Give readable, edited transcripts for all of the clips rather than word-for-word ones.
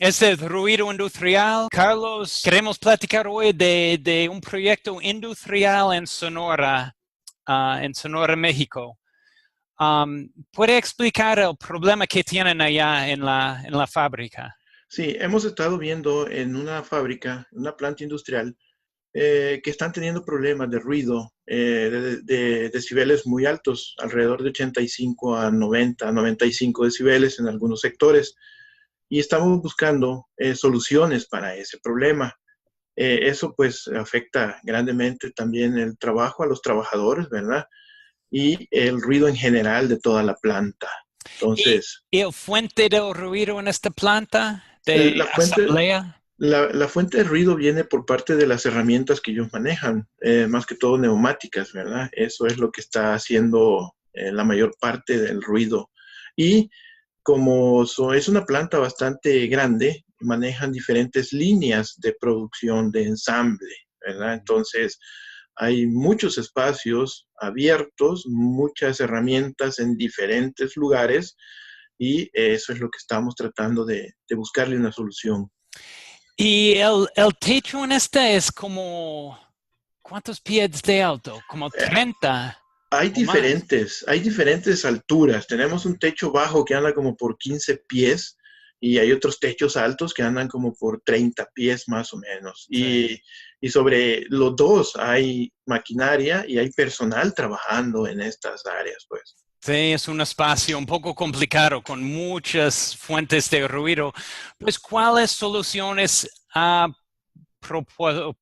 Este es Ruido Industrial. Carlos, queremos platicar hoy de un proyecto industrial en Sonora, México. ¿Puede explicar el problema que tienen allá en la fábrica? Sí, hemos estado viendo en una fábrica, una planta industrial, que están teniendo problemas de ruido, de decibeles muy altos, alrededor de 85 a 90, 95 decibeles en algunos sectores. Y estamos buscando soluciones para ese problema. Eso pues afecta grandemente también el trabajo a los trabajadores, ¿verdad? Y el ruido en general de toda la planta. Entonces, ¿Y el fuente del ruido en esta planta de la fuente, asamblea? la fuente de ruido viene por parte de las herramientas que ellos manejan, más que todo neumáticas, ¿verdad? Eso es lo que está haciendo la mayor parte del ruido. Y como es una planta bastante grande, manejan diferentes líneas de producción, de ensamble, ¿verdad? Entonces, hay muchos espacios abiertos, muchas herramientas en diferentes lugares y eso es lo que estamos tratando de buscarle una solución. Y el techo en este es como, ¿cuántos pies de alto? Como Eh, 30 o más. hay diferentes alturas. Tenemos un techo bajo que anda como por 15 pies y hay otros techos altos que andan como por 30 pies más o menos. Sí. Y sobre los dos hay maquinaria y hay personal trabajando en estas áreas, pues. Sí, es un espacio un poco complicado con muchas fuentes de ruido. Pues, ¿cuáles soluciones ha propuesto?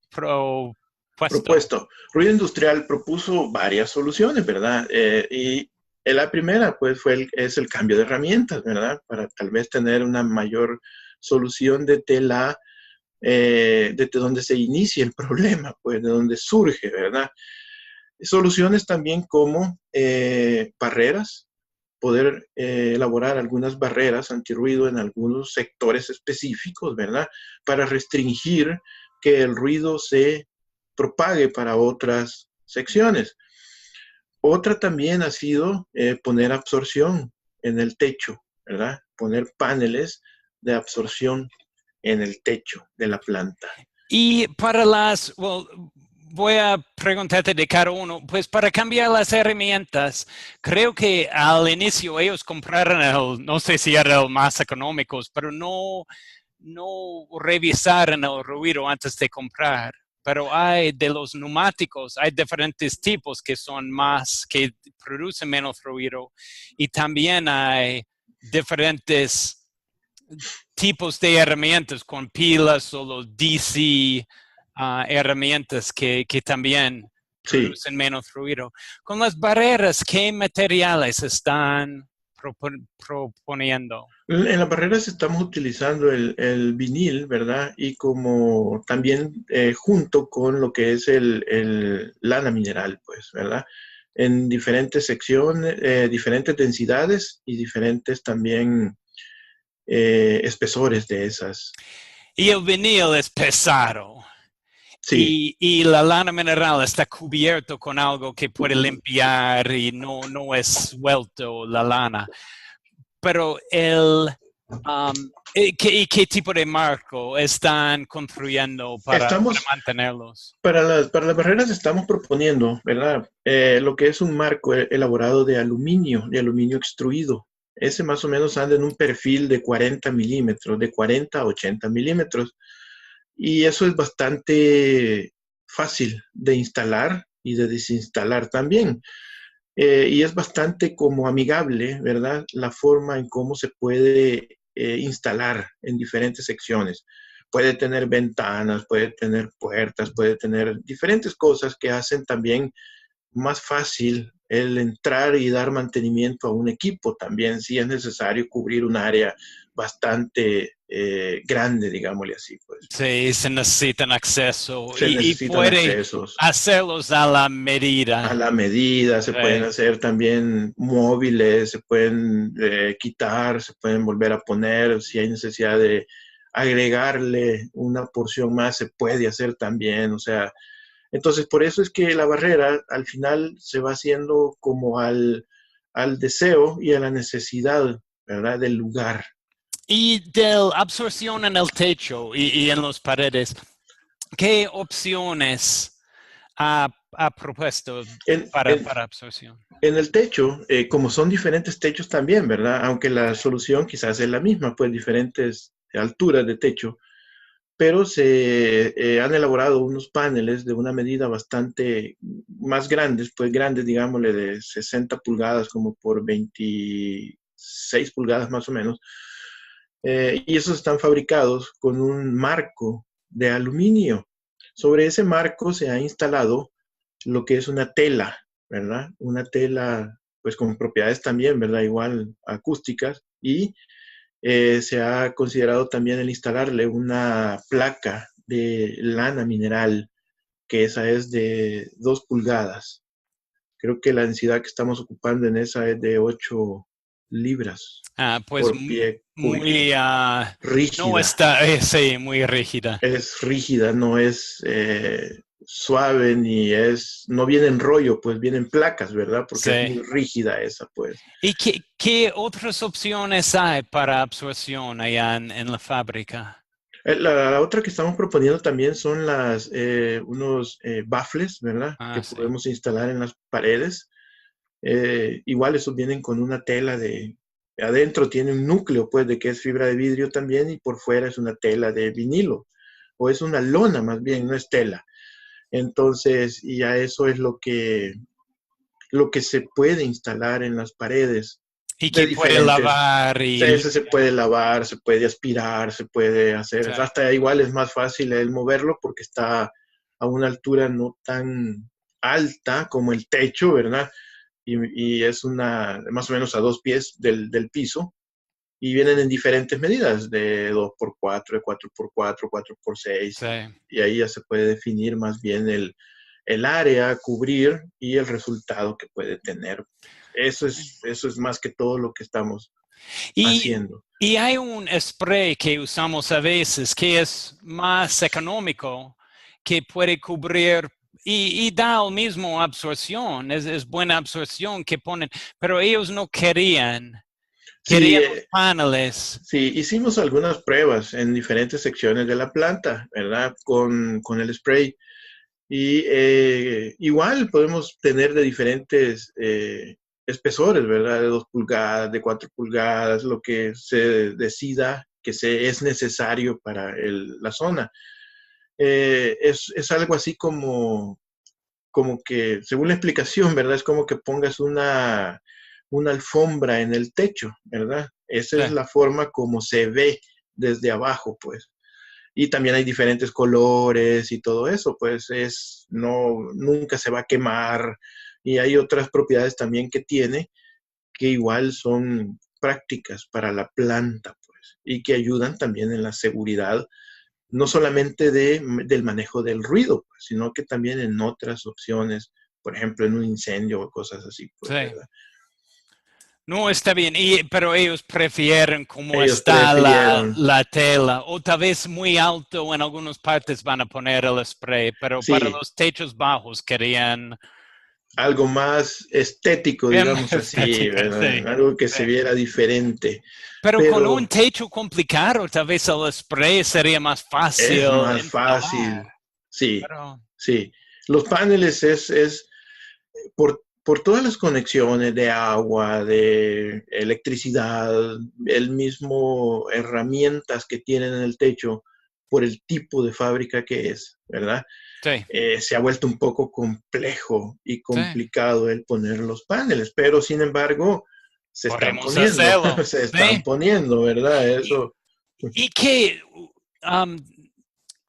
Propuesto. Ruido Industrial propuso varias soluciones, ¿verdad? Y la primera, pues, es el cambio de herramientas, ¿verdad? Para tal vez tener una mayor solución desde donde se inicia el problema, pues, de donde surge, ¿verdad? Soluciones también como barreras, poder elaborar algunas barreras antirruido en algunos sectores específicos, ¿verdad? Para restringir que el ruido se propague para otras secciones. Otra también ha sido poner absorción en el techo, ¿verdad? Poner paneles de absorción en el techo de la planta. Y para voy a preguntarte de cada uno, pues para cambiar las herramientas, creo que al inicio ellos compraron no sé si era el más económicos, pero no revisaron el ruido antes de comprar. Pero hay de los neumáticos, hay diferentes tipos que producen menos ruido y también hay diferentes tipos de herramientas con pilas o los DC herramientas que también Sí, producen menos ruido. Con las barreras, ¿qué materiales están proponiendo? en las barreras estamos utilizando el vinil, ¿verdad? Y como también junto con lo que es el lana mineral, pues, ¿verdad? En diferentes secciones, diferentes densidades y diferentes también espesores de esas. Y el vinil es pesado. Sí, Y la lana mineral está cubierto con algo que puede limpiar y no es suelto la lana. Pero ¿qué tipo de marco están construyendo para estamos, mantenerlos? para las barreras estamos proponiendo, ¿verdad? Lo que es un marco elaborado de aluminio extruido. Ese más o menos anda en un perfil de 40 milímetros, de 40 a 80 milímetros. Y eso es bastante fácil de instalar y de desinstalar también. Y es bastante como amigable, ¿verdad? La forma en cómo se puede instalar en diferentes secciones. Puede tener ventanas, puede tener puertas, puede tener diferentes cosas que hacen también más fácil el entrar y dar mantenimiento a un equipo también, si es necesario cubrir un área bastante grande, digámosle así, pues. Sí, se necesitan acceso Se y necesitan puede accesos hacerlos a la a medida. la medida, se pueden Sí. hacer también móviles, se pueden quitar, se pueden volver a poner, si hay necesidad de agregarle una porción más, se puede hacer también, o sea, entonces por eso es que la barrera al final se va haciendo como al deseo y a la necesidad, ¿verdad? Del lugar. Y de absorción en el techo y en las paredes, ¿qué opciones ha propuesto En, en, para absorción? en el techo, como son diferentes techos también, ¿verdad? Aunque la solución quizás es la misma, pues diferentes alturas de techo, pero se han elaborado unos paneles de una medida bastante más grandes, pues grandes, digámosle, de 60 pulgadas como por 26 pulgadas más o menos, y esos están fabricados con un marco de aluminio. Sobre ese marco se ha instalado lo que es una tela, ¿verdad? Una tela, pues con propiedades también, ¿verdad? Igual acústicas, y se ha considerado también el instalarle una placa de lana mineral, que esa es de 2 pulgadas. Creo que la densidad que estamos ocupando en esa es de 8 libras Pues por pie cúbico. muy, no Rígida, está, sí, muy rígida. es rígida, no es suave ni es, no viene en rollo, pues viene en placas, ¿verdad? Porque es muy Sí. rígida esa, pues. ¿Y qué otras opciones hay para absorción allá en la fábrica? La otra que estamos proponiendo también son unos baffles, ¿verdad? Que Sí. podemos instalar en las paredes. Igual esos vienen con una tela adentro tiene un núcleo, pues, de que es fibra de vidrio también y por fuera es una tela de vinilo. O es una lona más bien, no es tela. Entonces, y a eso es lo que se puede instalar en las paredes Y de que puede diferentes. lavar y Ese se limpiar. puede lavar, se puede aspirar, se puede hacer, Sí. hasta igual es más fácil el moverlo porque está a una altura no tan alta como el techo, ¿verdad? Y es más o menos a 2 pies del piso, y vienen en diferentes medidas, de 2x4, de 4x4, 4x6, Sí. y ahí ya se puede definir más bien el área a cubrir y el resultado que puede tener. Eso es más que todo lo que estamos Y, haciendo. y hay un spray que usamos a veces que es más económico, que puede cubrir y da la misma absorción, es buena absorción que ponen, pero ellos no Sí, querían los paneles. sí, hicimos algunas pruebas en diferentes secciones de la planta, ¿verdad? Con el spray. Y igual podemos tener de diferentes espesores, ¿verdad? De 2 pulgadas, de 4 pulgadas, lo que se decida que es necesario para la zona. Es algo así como que, según la explicación, ¿verdad? Es como que pongas una alfombra en el techo, ¿verdad? Esa Sí. es la forma como se ve desde abajo, pues. Y también hay diferentes colores y todo eso, pues nunca se va a quemar. Y hay otras propiedades también que tiene que igual son prácticas para la planta, pues, y que ayudan también en la seguridad, no solamente del manejo del ruido, pues, sino que también en otras opciones, por ejemplo, en un incendio o cosas así, pues, Sí. ¿verdad? No está bien, pero ellos prefieren cómo Ellos está prefirieron, la tela, o tal vez muy alto en algunas partes van a poner el spray, pero para sí, los techos bajos querían algo más estético, bien digamos así, estética, ¿verdad? sí, Algo que sí. se viera diferente. Pero con un Pero techo complicado, tal vez el spray sería más fácil es más instalar, fácil, sí, pero sí. Los paneles es por todas las conexiones de agua, de electricidad, el mismo herramientas que tienen en el techo, por el tipo de fábrica que es, ¿verdad? sí, Se ha vuelto un poco complejo y sí, complicado el poner los paneles, pero sin embargo se están podemos poniendo, hacerlo, se están sí. poniendo, ¿verdad? ¿Y, Eso. y qué? um,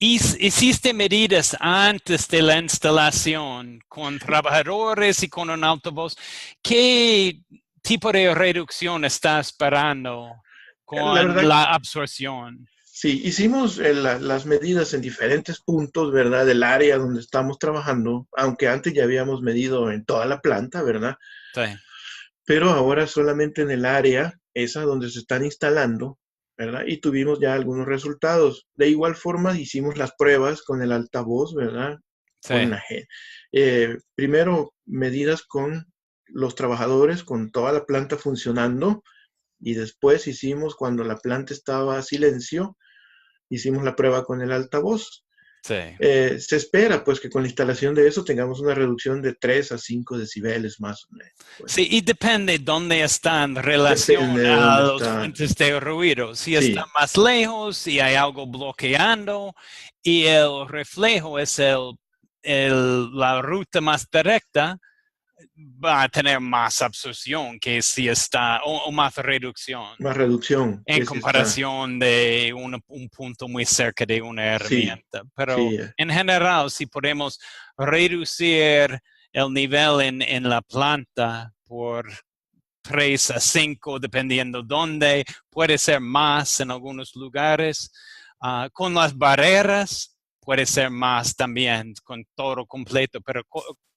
¿Hiciste medidas antes de la instalación con trabajadores y con un autobús? ¿Qué tipo de reducción está esperando La con verdad, la absorción? sí, hicimos las medidas en diferentes puntos, ¿verdad? Del área donde estamos trabajando, aunque antes ya habíamos medido en toda la planta, ¿verdad? Sí, Pero ahora solamente en el área, esa donde se están instalando, ¿verdad? Y tuvimos ya algunos resultados. De igual forma, hicimos las pruebas con el altavoz, ¿verdad? sí, Con primero medidas con los trabajadores, con toda la planta funcionando, Y después hicimos, cuando la planta estaba a silencio, hicimos la prueba con el altavoz. Sí. Se espera pues que con la instalación de eso tengamos una reducción de 3 a 5 decibeles más o menos. Pues. Sí, y depende dónde está en relación Depende de a dónde las está. fuentes de ruido. Si está Sí, más lejos, si hay algo bloqueando, y el reflejo es la ruta más directa, va a tener más absorción que si está, o más reducción, más reducción en que si está. comparación de un punto muy cerca de una Sí, herramienta. Pero sí, en general, si podemos reducir el nivel en la planta por 3 a 5, dependiendo dónde, puede ser más en algunos lugares. Con las barreras puede ser más también, con todo completo, pero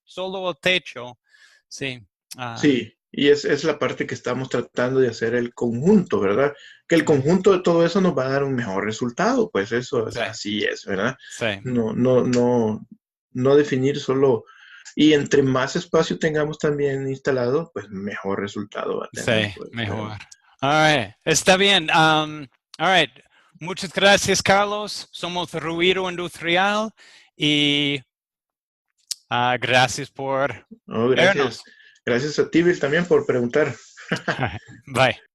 solo el techo, sí. sí. Y es la parte que estamos tratando de hacer el conjunto, ¿verdad? Que el Sí, conjunto de todo eso nos va a dar un mejor resultado, pues eso sí, así es, ¿verdad? sí, No definir solo. Y entre más espacio tengamos también instalado, pues mejor resultado va a sí, tener, pues, mejor. ¿verdad? All right, está bien. All right, muchas gracias, Carlos. Somos Ruido Industrial y gracias por No, gracias. vernos. Gracias a ti, Bill, también por preguntar. Bye.